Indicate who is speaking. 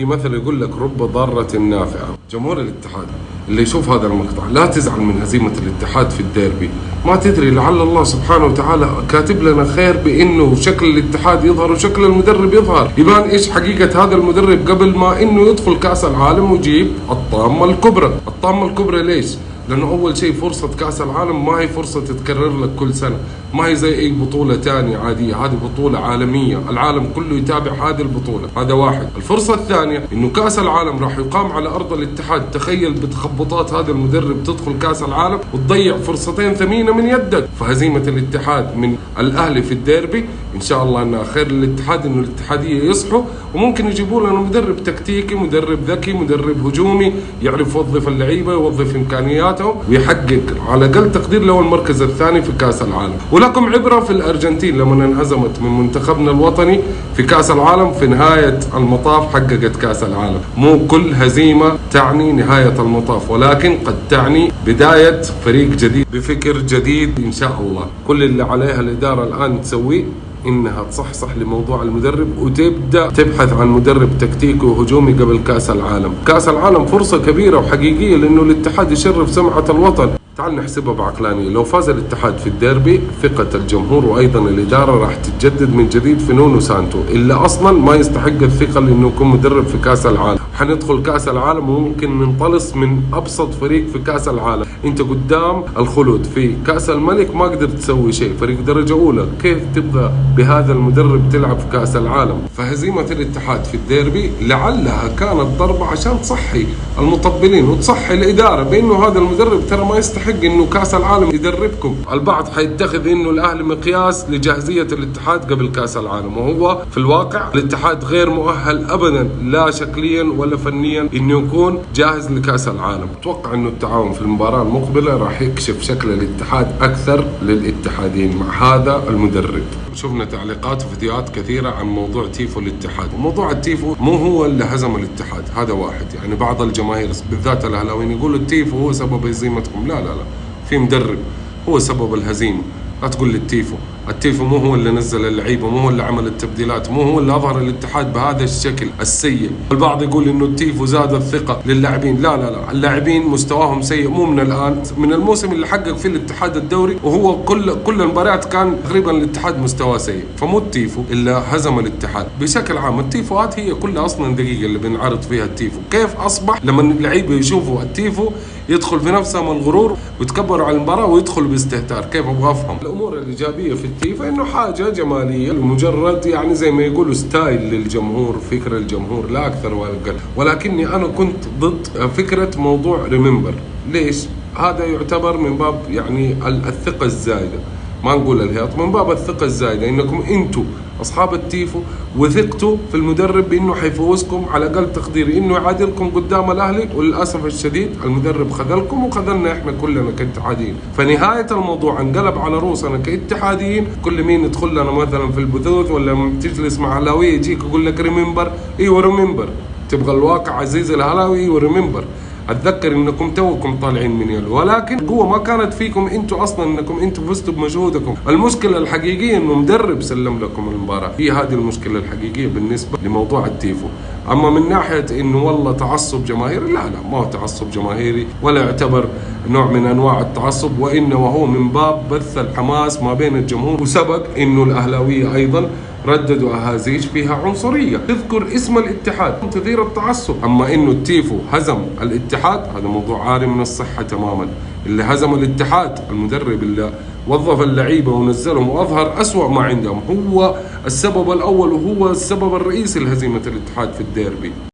Speaker 1: في مثل يقول لك رب ضارة نافعة. جمهور الاتحاد اللي يشوف هذا المقطع لا تزعل من هزيمة الاتحاد في الديربي، ما تدري لعل الله سبحانه وتعالى كاتب لنا خير بانه شكل الاتحاد يظهر وشكل المدرب يظهر، يبان ايش حقيقة هذا المدرب قبل ما انه يدخل كأس العالم ويجيب الطامة الكبرى. الطامة الكبرى ليش؟ لأنه أول شيء فرصة كأس العالم ما هي فرصة تتكرر لك كل سنة، ما هي زي أي بطولة تانية عادية، هذه بطولة عالمية، العالم كله يتابع هذه البطولة، هذا واحد. الفرصة الثانية إنه كأس العالم راح يقام على أرض الاتحاد، تخيل بتخبطات هذا المدرب تدخل كأس العالم وتضيع فرصتين ثمينة من يدك. فهزيمة الاتحاد من الأهلي في الديربي إن شاء الله أنها خير للاتحاد، إنه الاتحادية يصحوا وممكن يجيبوا لنا مدرب تكتيكي، مدرب ذكي، مدرب هجومي يعرف يوظف اللعيبة، يوظف إمكانياتهم ويحقق على أقل تقدير له المركز الثاني في كأس العالم. ولكم عبرة في الأرجنتين لما انهزمت من منتخبنا الوطني في كأس العالم، في نهاية المطاف حققت كأس العالم. مو كل هزيمة تعني نهاية المطاف، ولكن قد تعني بداية فريق جديد بفكر جديد إن شاء الله. كل اللي عليها الإدارة الآن تسويه إنها تصحصح لموضوع المدرب وتبدأ تبحث عن مدرب تكتيكي وهجومي قبل كأس العالم. كأس العالم فرصة كبيرة وحقيقية لأنه الاتحاد يشرف سمعة الوطن. تعال نحسبها بعقلانية، لو فاز الاتحاد في الديربي ثقة الجمهور وأيضا الإدارة راح تتجدد من جديد في نونو سانتو اللي أصلا ما يستحق الثقة لأنه يكون مدرب في كأس العالم. حندخل كأس العالم وممكن ننطلس من أبسط فريق في كأس العالم. أنت قدام الخلود في كأس الملك ما قدرت تسوي شيء، فريق درجة أولى، كيف تبغى بهذا المدرب تلعب في كأس العالم؟ فهزيمة الاتحاد في الديربي لعلها كانت ضربة عشان تصحي المطبلين وتصحي الإدارة بأنه هذا المدرب ترى ما يستحق انه كاس العالم يدربكم. البعض حيتخذ انه الاهلي مقياس لجاهزيه الاتحاد قبل كاس العالم، وهو في الواقع الاتحاد غير مؤهل ابدا لا شكليا ولا فنيا انه يكون جاهز لكاس العالم. اتوقع انه التعاون في المباراه المقبله راح يكشف شكل الاتحاد اكثر للاتحادين مع هذا المدرب. شفنا تعليقات وفيديوهات كثيره عن موضوع تيفو الاتحاد، وموضوع التيفو مو هو اللي هزم الاتحاد، هذا واحد. يعني بعض الجماهير بالذات الاهلاويين يقولوا التيفو هو سبب هزيمتكم. لا لا لا، في مدرب هو سبب الهزيمه. لا تقول لي التيفو مو هو اللي نزل اللعيبه، مو هو اللي عمل التبديلات، مو هو اللي اظهر الاتحاد بهذا الشكل السيء. البعض يقول انه التيفو زاد الثقه للاعبين. لا لا لا، اللاعبين مستواهم سيء، مو من الان، من الموسم اللي حقق فيه الاتحاد الدوري، وهو كل المباريات كان تقريبا الاتحاد مستواه سيء. فمو التيفو اللي هزم الاتحاد بشكل عام. التيفوات هي كلها اصلا دقيقه اللي بنعرض فيها التيفو. كيف اصبح لما اللعيبه يشوفوا التيفو يدخل في نفسهم الغرور ويتكبروا على المباراه ويدخلوا باستهتار؟ كيف ابغى افهم؟ الامور الايجابيه في التيفو انه حاجه جماليه مجرد يعني زي ما يقولوا ستايل للجمهور، فكره الجمهور لا اكثر ولا اقل. ولكني انا كنت ضد فكره موضوع ريمبر. ليش؟ هذا يعتبر من باب يعني الثقه الزايده، ما نقول الهياط، من باب الثقه الزايده، انكم انتم اصحاب التيفو وثقتوا في المدرب بانه حيفوزكم على اقل تقدير، انه يعادلكم قدام الاهلي، وللاسف الشديد المدرب خذلكم وخذلنا احنا كلنا كاتحاديين. فنهايه الموضوع انقلب على رؤوسنا كاتحاديين. كل مين يدخل لنا مثلا في البثوث ولا تجلس مع اهلاويه يجيك يقول لك ريمبر. ايوه ريمبر، تبغى الواقع عزيز الاهلاوي؟ ايوه ريمبر، اتذكر انكم توكم طالعين من يلو، ولكن القوه ما كانت فيكم انتم اصلا، انكم انتم فزتوا بمجهودكم. المشكله الحقيقيه انه مدرب سلم لكم المباراه، هي هذه المشكله الحقيقيه بالنسبه لموضوع التيفو. اما من ناحيه انه والله تعصب جماهيري، لا لا، ما هو تعصب جماهيري ولا يعتبر نوع من انواع التعصب، وانما هو من باب بث الحماس ما بين الجمهور. وسبق انه الاهلاويه ايضا رددوا اهازيج فيها عنصريه تذكر اسم الاتحاد تثير التعصب. اما انه التيفو هزم الاتحاد هذا موضوع عاري من الصحه تماما. اللي هزم الاتحاد المدرب اللي وظف اللعيبه ونزلهم واظهر اسوأ ما عندهم، هو السبب الاول وهو السبب الرئيسي لهزيمه الاتحاد في الديربي.